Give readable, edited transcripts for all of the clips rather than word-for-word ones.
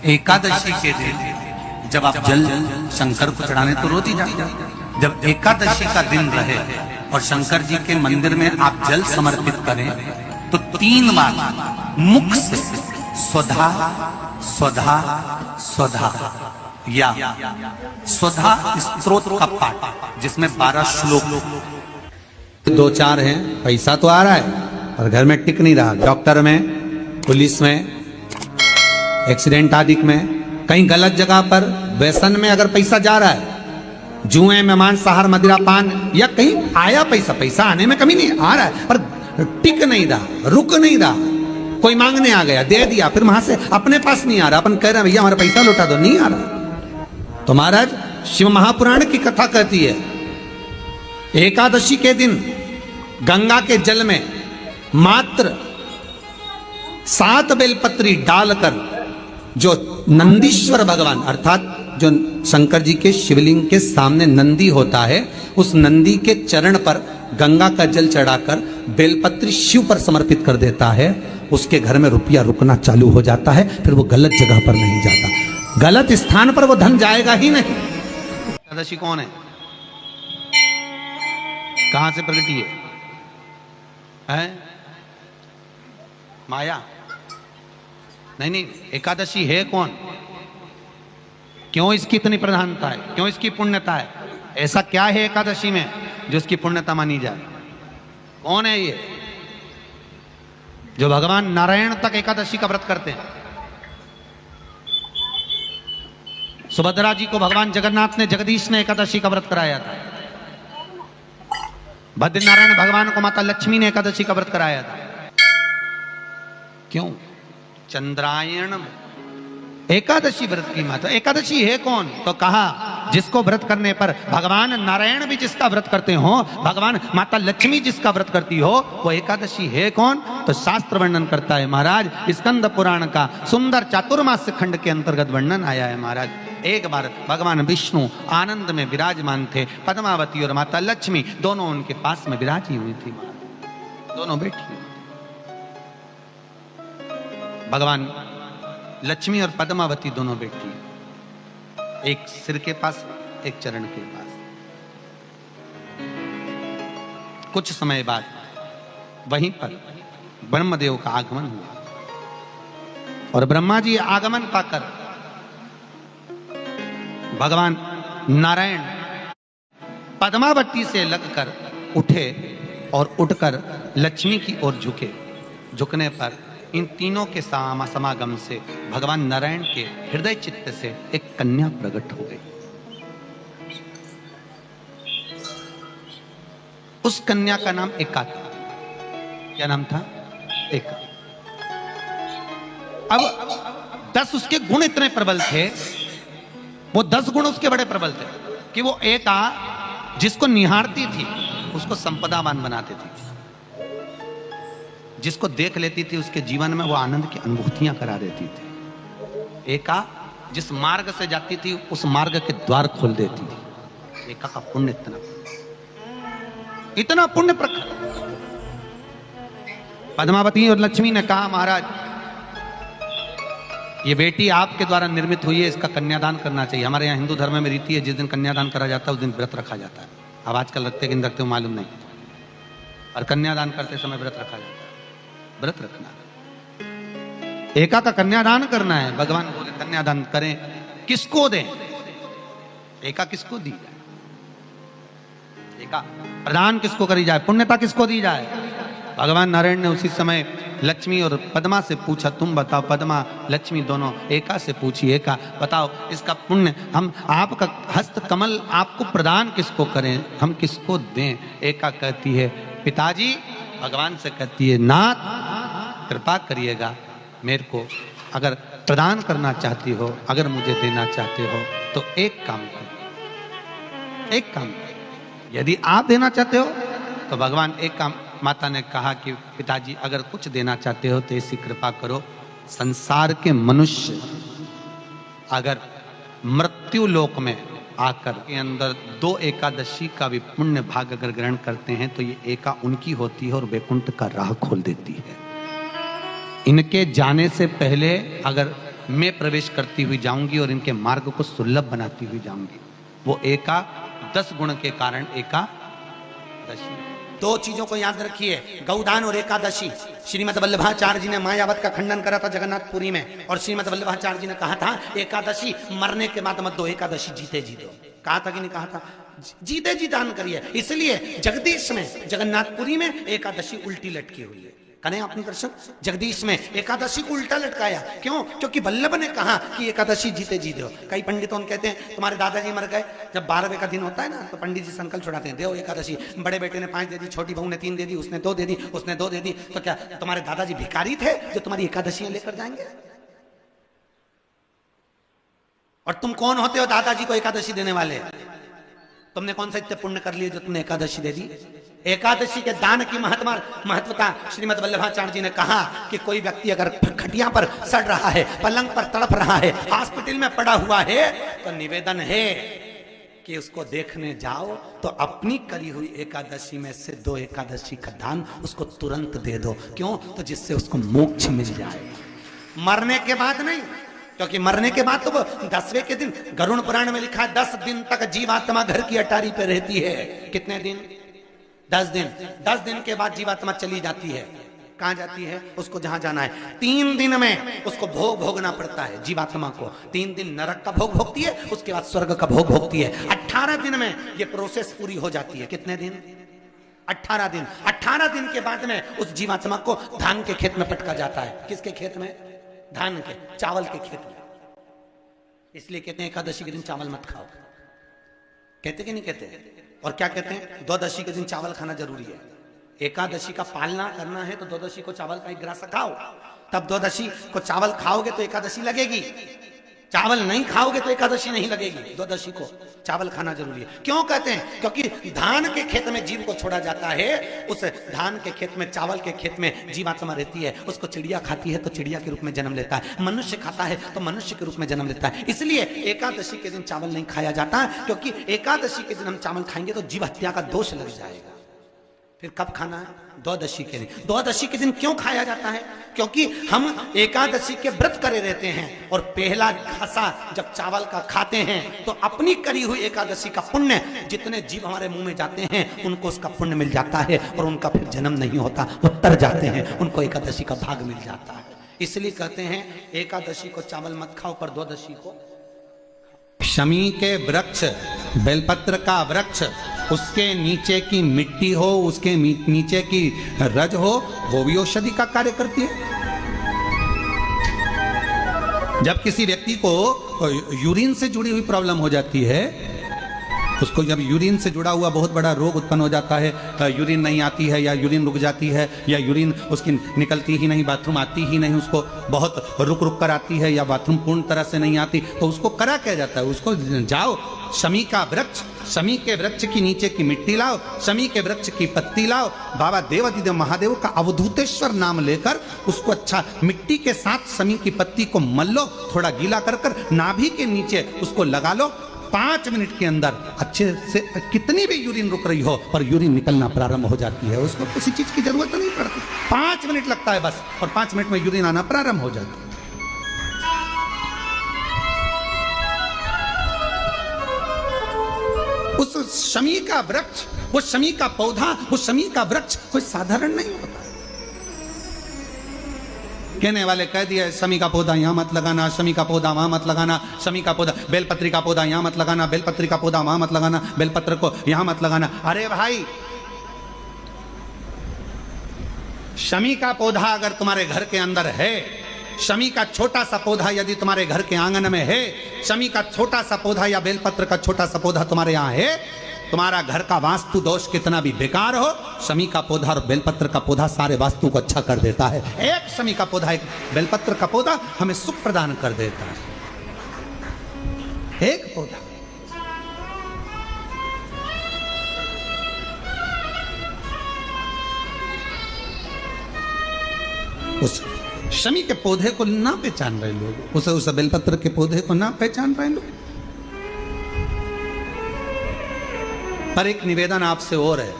एकादशी के दिन जब आप जल शंकर को चढ़ाने तो रोज ही जाते, जब एकादशी का दिन रहे और शंकर जी के मंदिर में आप जल समर्पित करें तो 3 बार मुख से स्वधा स्वधा स्वधा या स्वधा स्तोत्र का पाठ, जिसमें 12 श्लोक 2-4 हैं। पैसा तो आ रहा है और घर में टिक नहीं रहा, डॉक्टर में, पुलिस में, एक्सीडेंट आदि में, कहीं गलत जगह पर व्यसन में अगर पैसा जा रहा है, जुए में, मांसाहार, मदिरा पान, या कहीं आया पैसा आने में कमी नहीं, आ रहा है पर टिक नहीं रहा, रुक नहीं रहा, कोई मांगने आ गया, दे दिया, फिर वहां से अपने पास नहीं आ रहा, अपन कह रहे हैं भैया हमारा पैसा लौटा दो, नहीं आ रहा। तो महाराज शिव महापुराण की कथा कहती है एकादशी के दिन गंगा के जल में मात्र 7 बेलपत्री डालकर जो नंदीश्वर भगवान अर्थात जो शंकर जी के शिवलिंग के सामने नंदी होता है, उस नंदी के चरण पर गंगा का जल चढ़ाकर बेलपत्री शिव पर समर्पित कर देता है, उसके घर में रुपया रुकना चालू हो जाता है, फिर वो गलत जगह पर नहीं जाता, गलत स्थान पर वो धन जाएगा ही नहीं। एकादशी कौन है, कहां से प्रगटी है? माया? नहीं, एकादशी है कौन, क्यों इसकी इतनी प्रधानता है, क्यों इसकी पुण्यता है, ऐसा क्या है एकादशी में जो इसकी पुण्यता मानी जाए? कौन है ये जो भगवान नारायण तक एकादशी का व्रत करते हैं? सुभद्रा जी को भगवान जगन्नाथ ने, जगदीश ने एकादशी का व्रत कराया था। बद्रीनारायण भगवान को माता लक्ष्मी ने एकादशी का व्रत कराया था। क्यों? चंद्रायण एकादशी व्रत की माता। एकादशी है कौन? तो कहा जिसको व्रत करने पर भगवान नारायण भी जिसका व्रत करते हो, भगवान माता लक्ष्मी जिसका व्रत करती हो, वो एकादशी है कौन? तो शास्त्र वर्णन करता है महाराज, स्कंद पुराण का सुंदर चातुर्मास्य खंड के अंतर्गत वर्णन आया है महाराज। एक बार भगवान विष्णु आनंद में विराजमान थे, पद्मावती और माता लक्ष्मी दोनों उनके पास में विराजी हुई थी, दोनों बैठी हुई। भगवान लक्ष्मी और पद्मावती दोनों बैठी, एक सिर के पास, एक चरण के पास। कुछ समय बाद वहीं पर ब्रह्मदेव का आगमन हुआ और ब्रह्मा जी आगमन पाकर भगवान नारायण पद्मावती से लगकर उठे और उठकर लक्ष्मी की ओर झुके। झुकने पर इन तीनों के समागम से भगवान नारायण के हृदय चित्त से एक कन्या प्रकट हो गई। उस कन्या का नाम एका था। क्या नाम था? एका। अब 10 उसके गुण इतने प्रबल थे, वो 10 गुण उसके बड़े प्रबल थे कि वो एका जिसको निहारती थी उसको संपदावान बना देती थी, जिसको देख लेती थी उसके जीवन में वो आनंद की अनुभूतियां करा देती थी। एका जिस मार्ग से जाती थी उस मार्ग के द्वार खोल देती थी। एका का पुण्य इतना पुण्य प्रखर। पद्मावती और लक्ष्मी ने कहा महाराज ये बेटी आपके द्वारा निर्मित हुई है, इसका कन्यादान करना चाहिए। हमारे यहाँ हिंदू धर्म में रीति है, जिस दिन कन्यादान करा जाता है उस दिन व्रत रखा जाता है। अब आजकल रखते कि नहीं रखते हो मालूम नहीं, और कन्यादान करते समय व्रत रखा जाता है। व्रत रखना, एका का कन्यादान करना है। भगवान बोले कन्यादान करें, किसको दें? एका किसको दी जाए? एका प्रदान किसको करी जाए? पुण्यता किसको दी जाए? भगवान नारायण ने उसी समय लक्ष्मी और पद्मा से पूछा, तुम बताओ। पद्मा लक्ष्मी दोनों एका से पूछी, एका बताओ इसका पुण्य हम आपका हस्त कमल आपको प्रदान किसको करें, हम किसको दें? एका कहती है पिताजी, भगवान से कहती है नाथ कृपा करिएगा मेरे को, अगर प्रदान करना चाहती हो, अगर मुझे देना चाहते हो तो एक काम करो, एक काम करो। यदि आप देना चाहते हो तो भगवान एक काम, माता ने कहा कि पिताजी अगर कुछ देना चाहते हो तो ऐसी कृपा करो, संसार के मनुष्य अगर मृत्यु लोक में आकर के अंदर 2 एकादशी का भी पुण्य भाग अगर ग्रहण करते हैं तो ये एका उनकी होती है और वैकुंठ का राह खोल देती है। इनके जाने से पहले अगर मैं प्रवेश करती हुई जाऊंगी और इनके मार्ग को सुलभ बनाती हुई जाऊंगी। वो 10 गुण के कारण एकादशी। दो चीजों को याद रखिए, गौदान और एकादशी। श्रीमद् वल्लभाचार्य जी ने मायावत का खंडन करा था जगन्नाथपुरी में, और श्रीमद् वल्लभाचार्य जी ने कहा था एकादशी मरने के बाद मत दो, एकादशी जीते जी दो। कहा था कि नहीं कहा था? जीते जी दान करिए। इसलिए जगदीश में, जगन्नाथपुरी में एकादशी उल्टी लटकी हुई है। करें अपने दर्शक, जगदीश में एकादशी को उल्टा लटकाया। क्यों? क्योंकि वल्लभ ने कहा कि एकादशी जीते जी दो। कई पंडितों कहते हैं तुम्हारे दादाजी मर गए, जब 12वें का दिन होता है ना तो पंडित जी संकल्प छुड़ाते हैं, दो एकादशी। बड़े बेटे ने 5 दे दी, छोटी बहू ने 3 दे दी, उसने 2 दे दी, उसने 2 दे दी। तो क्या तुम्हारे दादाजी भिखारी थे जो तुम्हारी एकादशियां लेकर जाएंगे? और तुम कौन होते हो दादाजी को एकादशी देने वाले? तुमने कौन सा इतने पुण्य कर लिए जो तुमने एकादशी दे दी? एकादशी के दान की महत्वता श्रीमद् वल्लभाचार्य जी ने कहा कि कोई व्यक्ति अगर खटिया पर सड़ रहा है, पलंग पर तड़प रहा है, हॉस्पिटल में पड़ा हुआ है, तो निवेदन है कि उसको देखने जाओ तो अपनी करी हुई एकादशी में से 2 एकादशी का दान उसको तुरंत दे दो। क्यों? तो जिससे उसको मोक्ष मिल जाए, मरने के बाद नहीं। क्योंकि मरने के बाद तो वो 10वें के दिन, गरुड़ पुराण में लिखा है 10 दिन तक जीवात्मा घर की अटारी पे रहती है। कितने दिन? 10 दिन। 10 दिन के बाद जीवात्मा चली जाती है। कहां जाती है? उसको जहां जाना है। 3 दिन में उसको भोग भोगना पड़ता है जीवात्मा को। 3 दिन नरक का भोग भोगती है, उसके बाद स्वर्ग का भोग भोगती है। 18 दिन में ये प्रोसेस पूरी हो जाती है। कितने दिन? 18 दिन। 18 दिन के बाद में उस जीवात्मा को धान के खेत में पटका जाता है। किसके खेत में? धान के, चावल के खेत में। इसलिए कहते हैं एकादशी के दिन चावल मत खाओ। कहते कि नहीं कहते? और क्या कहते हैं? द्वादशी के दिन चावल खाना जरूरी है। एकादशी का पालना करना है तो द्वादशी को चावल का 1 ग्रास खाओ, तब द्वादशी को चावल खाओगे तो एकादशी लगेगी। चावल नहीं खाओगे तो एकादशी नहीं लगेगी। द्वादशी को चावल खाना जरूरी है। क्यों कहते हैं? क्योंकि धान के खेत में जीव को छोड़ा जाता है, उस धान के खेत में, चावल के खेत में जीवात्मा रहती है। उसको चिड़िया खाती है तो चिड़िया के रूप में जन्म लेता है, मनुष्य खाता है तो मनुष्य के रूप में जन्म लेता है। इसलिए एकादशी के दिन चावल नहीं खाया जाता, क्योंकि एकादशी के दिन हम चावल खाएंगे तो जीव हत्या का दोष लग जाएगा। फिर कब खाना है? द्वादशी के दिन। द्वादशी के दिन क्यों खाया जाता है? क्योंकि हम एकादशी के व्रत करे रहते हैं, और पहला घासा जब चावल का खाते हैं तो अपनी करी हुई एकादशी का पुण्य, जितने जीव हमारे मुंह में जाते हैं उनको उसका पुण्य मिल जाता है, और उनका फिर जन्म नहीं होता, वो तर जाते हैं, उनको एकादशी का भाग मिल जाता है। इसलिए कहते हैं एकादशी को चावल मत खाओ, पर द्वादशी को। शमी के वृक्ष, बेलपत्र का वृक्ष, उसके नीचे की मिट्टी हो, उसके नीचे की रज हो, वो भी औषधि का कार्य करती है। जब किसी व्यक्ति को यूरिन से जुड़ी हुई प्रॉब्लम हो जाती है, उसको जब यूरिन से जुड़ा हुआ बहुत बड़ा रोग उत्पन्न हो जाता है, यूरिन नहीं आती है, या यूरिन रुक जाती है, या यूरिन उसकी निकलती ही नहीं, बाथरूम आती ही नहीं, उसको बहुत रुक रुक कर आती है, या बाथरूम पूर्ण तरह से नहीं आती, तो उसको करा क्या जाता है? उसको जाओ शमी का वृक्ष, शमी के वृक्ष की नीचे की मिट्टी लाओ, शमी के वृक्ष की पत्ती लाओ, बाबा देवादिदेव महादेव का अवधूतेश्वर नाम लेकर उसको अच्छा मिट्टी के साथ शमी की पत्ती को मल लो, थोड़ा गीला कर कर नाभि के नीचे उसको लगा लो। 5 मिनट के अंदर अच्छे से, कितनी भी यूरिन रुक रही हो पर यूरिन निकलना प्रारंभ हो जाती है। उसको किसी चीज की जरूरत नहीं पड़ती, 5 मिनट लगता है बस, और 5 मिनट में यूरिन आना प्रारंभ हो जाता है। उस शमी का वृक्ष, वो शमी का पौधा, वो शमी का वृक्ष कोई साधारण नहीं होता। कहने वाले कह दिए शमी का पौधा यहां मत लगाना, शमी का पौधा वहां मत लगाना, शमी का पौधा, बेलपत्री का पौधा यहां मत लगाना, बेलपत्री का पौधा वहां मत लगाना, बेलपत्र को यहां मत लगाना। अरे भाई, शमी का पौधा अगर तुम्हारे घर के अंदर है, शमी का छोटा सा पौधा यदि तुम्हारे घर के आंगन में है, शमी का छोटा सा पौधा या बेलपत्र का छोटा सा पौधा तुम्हारे यहाँ है, तुम्हारा घर का वास्तु दोष कितना भी बेकार हो, शमी का पौधा और बेलपत्र का पौधा सारे वास्तु को अच्छा कर देता है। एक शमी का पौधा, एक बेलपत्र का पौधा हमें सुख प्रदान कर देता है। एक पौधा। उस शमी के पौधे को ना पहचान रहे लोग, उस बेलपत्र के पौधे को ना पहचान रहे लोग। पर एक निवेदन आपसे और है,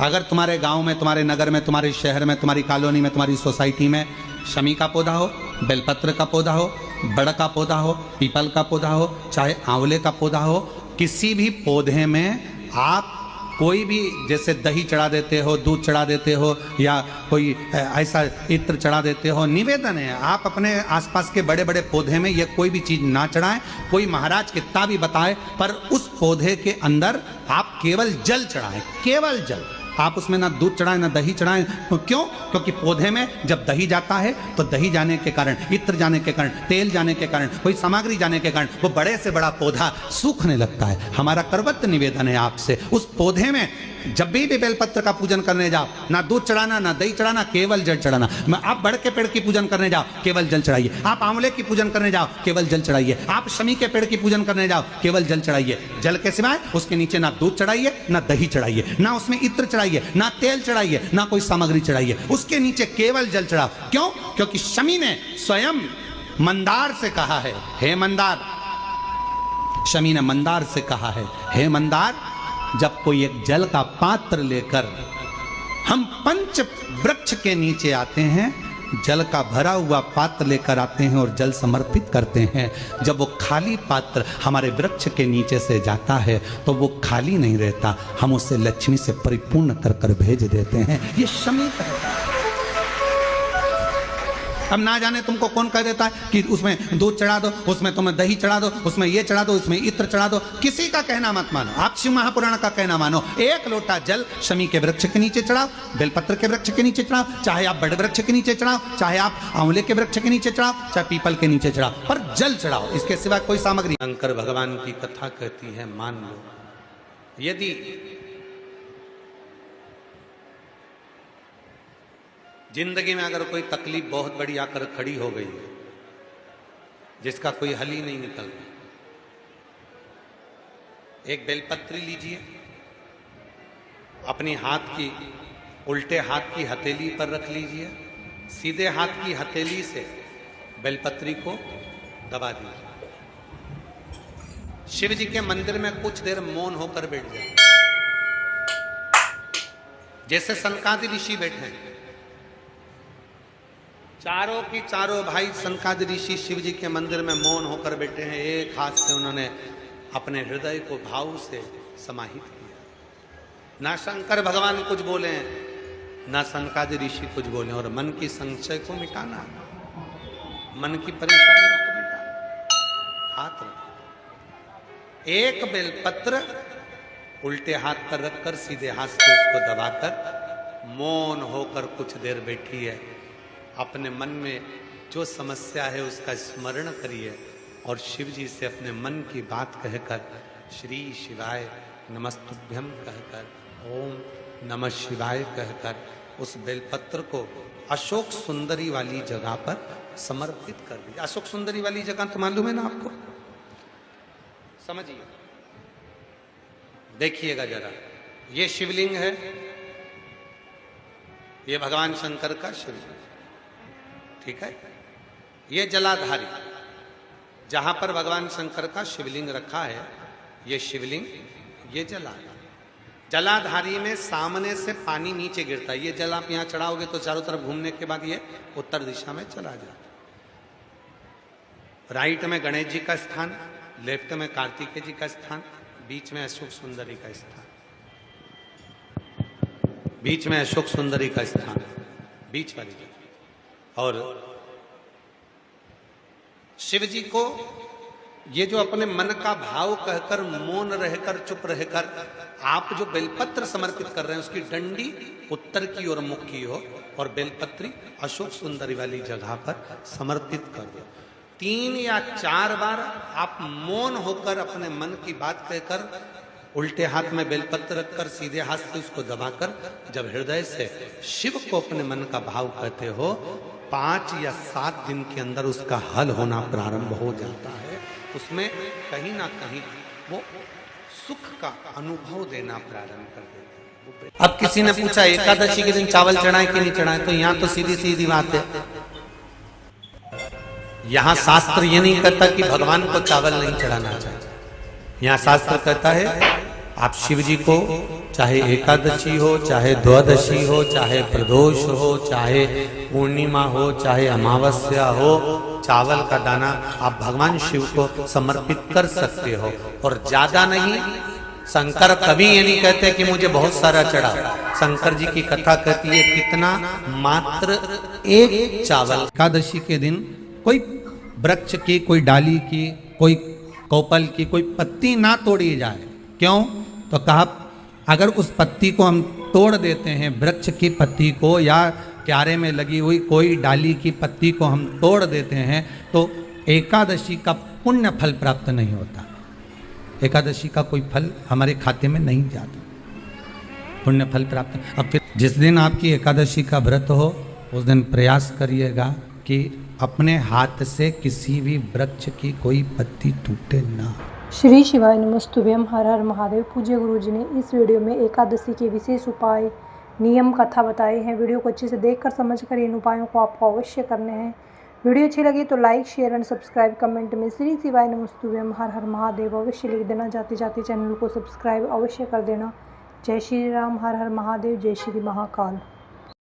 अगर तुम्हारे गांव में, तुम्हारे नगर में, तुम्हारे शहर में, तुम्हारी कॉलोनी में, तुम्हारी सोसाइटी में शमी का पौधा हो, बेलपत्र का पौधा हो, बड़ का पौधा हो, पीपल का पौधा हो, चाहे आंवले का पौधा हो, किसी भी पौधे में आप कोई भी जैसे दही चढ़ा देते हो, दूध चढ़ा देते हो, या कोई ऐसा इत्र चढ़ा देते हो, निवेदन है आप अपने आसपास के बड़े बड़े पौधे में ये कोई भी चीज ना चढ़ाएं। कोई महाराज कितना भी बताए, पर उस पौधे के अंदर आप केवल जल चढ़ाएं, केवल जल। आप उसमें ना दूध चढ़ाएं ना दही चढ़ाएं। क्यों? क्योंकि पौधे में जब दही जाता है तो दही जाने के कारण, इत्र जाने के कारण, तेल जाने के कारण, कोई सामग्री जाने के कारण वो बड़े से बड़ा पौधा सूखने लगता है। हमारा करवत निवेदन है आपसे, उस पौधे में जब भी बेलपत्र का पूजन करने जाओ, ना दूध चढ़ाना ना दही चढ़ाना, केवल जल चढ़ाना। आप बड़ के पेड़ की पूजन करने जाओ, केवल जल चढ़ाइए। आप आंवले की पूजन करने जाओ, केवल जल चढ़ाइए। आप शमी के पेड़ की पूजन करने जाओ, केवल जल चढ़ाइए। जल के सिवाय उसके नीचे ना दूध चढ़ाइए ना दही चढ़ाइए, ना उसमें इत्र चढ़ाइए, ना तेल चढ़ाइए, ना कोई सामग्री चढ़ाइए। उसके नीचे केवल जल चढ़ाओ। क्यों? क्योंकि शमी ने स्वयं मंदार से कहा है, हे मंदार, शमी ने मंदार से कहा है, हे मंदार, जब कोई एक जल का पात्र लेकर हम पंच वृक्ष के नीचे आते हैं, जल का भरा हुआ पात्र लेकर आते हैं और जल समर्पित करते हैं, जब वो खाली पात्र हमारे वृक्ष के नीचे से जाता है तो वो खाली नहीं रहता, हम उसे लक्ष्मी से परिपूर्ण कर कर भेज देते हैं। ये शमी कहता है। अब ना जाने तुमको कौन कह देता है कि उसमें दूध चढ़ा दो, उसमें तुम्हें दही चढ़ा दो, उसमें ये चढ़ा दो, उसमें इत्र चढ़ा दो। किसी का कहना मत मानो, आप शिव महापुराण का कहना मानो। एक लोटा जल शमी के वृक्ष के नीचे चढ़ाओ, बेलपत्र के वृक्ष के नीचे चढ़ाओ, चाहे आप बड़े वृक्ष के नीचे चढ़ाओ, चाहे आप आंवले के वृक्ष के नीचे चढ़ाओ, चाहे पीपल के नीचे चढ़ाओ, पर जल चढ़ाओ। इसके सिवा कोई सामग्री। शंकर भगवान की कथा कहती है, मान लो यदि जिंदगी में अगर कोई तकलीफ बहुत बड़ी आकर खड़ी हो गई है, जिसका कोई हल ही नहीं निकल रहा, एक बेलपत्री लीजिए, अपनी हाथ की उल्टे हाथ की हथेली पर रख लीजिए, सीधे हाथ की हथेली से बेलपत्री को दबा दीजिए। शिव जी के मंदिर में कुछ देर मौन होकर बैठ जाए, जैसे सनकादि ऋषि बैठे हैं। चारों की चारों भाई सनकादि ऋषि शिव जी के मंदिर में मौन होकर बैठे हैं। एक हाथ से उन्होंने अपने हृदय को भाव से समाहित किया। ना शंकर भगवान कुछ बोले, ना सनकादि ऋषि कुछ बोले, और मन की संशय को मिटाना, मन की परेशानियों को मिटाना। हाथ रखो, एक बेलपत्र उल्टे हाथ पर रखकर सीधे हाथ से उसको दबाकर मौन होकर कुछ देर बैठी है। अपने मन में जो समस्या है उसका स्मरण करिए और शिव जी से अपने मन की बात कहकर श्री शिवाय नमस्तुभ्यम कहकर, ओम नमः शिवाय कहकर उस बेलपत्र को अशोक सुंदरी वाली जगह पर समर्पित कर दीजिए। अशोक सुंदरी वाली जगह तो मालूम है ना आपको, समझिए, देखिएगा जरा। ये शिवलिंग है, ये भगवान शंकर का शिवलिंग, ठीक है। ये जलाधारी, जहां पर भगवान शंकर का शिवलिंग रखा है, ये शिवलिंग, ये जलाधारी में सामने से पानी नीचे गिरता है। ये जल आप यहां चढ़ाओगे तो चारों तरफ घूमने के बाद ये उत्तर दिशा में चला जाता। राइट में गणेश जी का स्थान, लेफ्ट में कार्तिकेय जी का स्थान, बीच में अशोक सुंदरी का स्थान, बीच में अशोक सुंदरी का स्थान, बीच वाली जगह। और शिव जी को ये जो अपने मन का भाव कहकर मौन रहकर चुप रहकर आप जो बेलपत्र समर्पित कर रहे हैं, उसकी डंडी उत्तर की ओर मुख की हो और बेलपत्री अशोक सुंदरी वाली जगह पर समर्पित कर दो। 3 या 4 बार आप मौन होकर अपने मन की बात कहकर उल्टे हाथ में बेलपत्र रखकर सीधे हाथ से उसको दबाकर जब हृदय से शिव को अपने मन का भाव कहते हो, 5 या 7 दिन के अंदर उसका हल होना प्रारंभ हो जाता है। उसमें कहीं ना कहीं वो सुख का अनुभव देना प्रारंभ कर देता है। अब किसी ने पूछा एकादशी के दिन चावल चढ़ाए कि नहीं चढ़ाए, तो यहाँ तो सीधी सीधी बात है, यहाँ शास्त्र ये नहीं कहता कि भगवान को चावल नहीं चढ़ाना चाहिए। यहाँ शास्त्र कहता है आप शिव जी को चाहे एकादशी हो, चाहे द्वादशी हो, चाहे प्रदोष हो, चाहे पूर्णिमा हो, चाहे अमावस्या हो, चावल का दाना आप भगवान शिव को समर्पित कर सकते हो। और ज्यादा नहीं, शंकर कभी ये नहीं कहते कि मुझे बहुत सारा चढ़ा। शंकर जी की कथा कहती है कितना, मात्र एक चावल। एकादशी के दिन कोई वृक्ष की, कोई डाली की, कोई कोपल की कोई पत्ती ना तोड़ी जाए। क्यों? तो कहा अगर उस पत्ती को हम तोड़ देते हैं, वृक्ष की पत्ती को या क्यारे में लगी हुई कोई डाली की पत्ती को हम तोड़ देते हैं, तो एकादशी का पुण्य फल प्राप्त नहीं होता। एकादशी का कोई फल हमारे खाते में नहीं जाता, पुण्य फल प्राप्त। अब फिर जिस दिन आपकी एकादशी का व्रत हो, उस दिन प्रयास करिएगा कि अपने हाथ से किसी भी वृक्ष की कोई पत्ती टूटे ना। श्री शिवाय नमस्तुभ्यम। हर हर महादेव। पूज्य गुरु जी ने इस वीडियो में एकादशी के विशेष उपाय, नियम, कथा बताए हैं। वीडियो को अच्छे से देखकर समझकर इन उपायों को आपको अवश्य करने हैं। वीडियो अच्छी लगी तो like, share and subscribe, comment में श्री शिवाय नमस्तुभ्यम हर हर महादेव अवश्य लिख देना। जाते जाते चैनल को सब्सक्राइब अवश्य कर देना। जय श्री राम। हर हर महादेव। जय श्री महाकाल।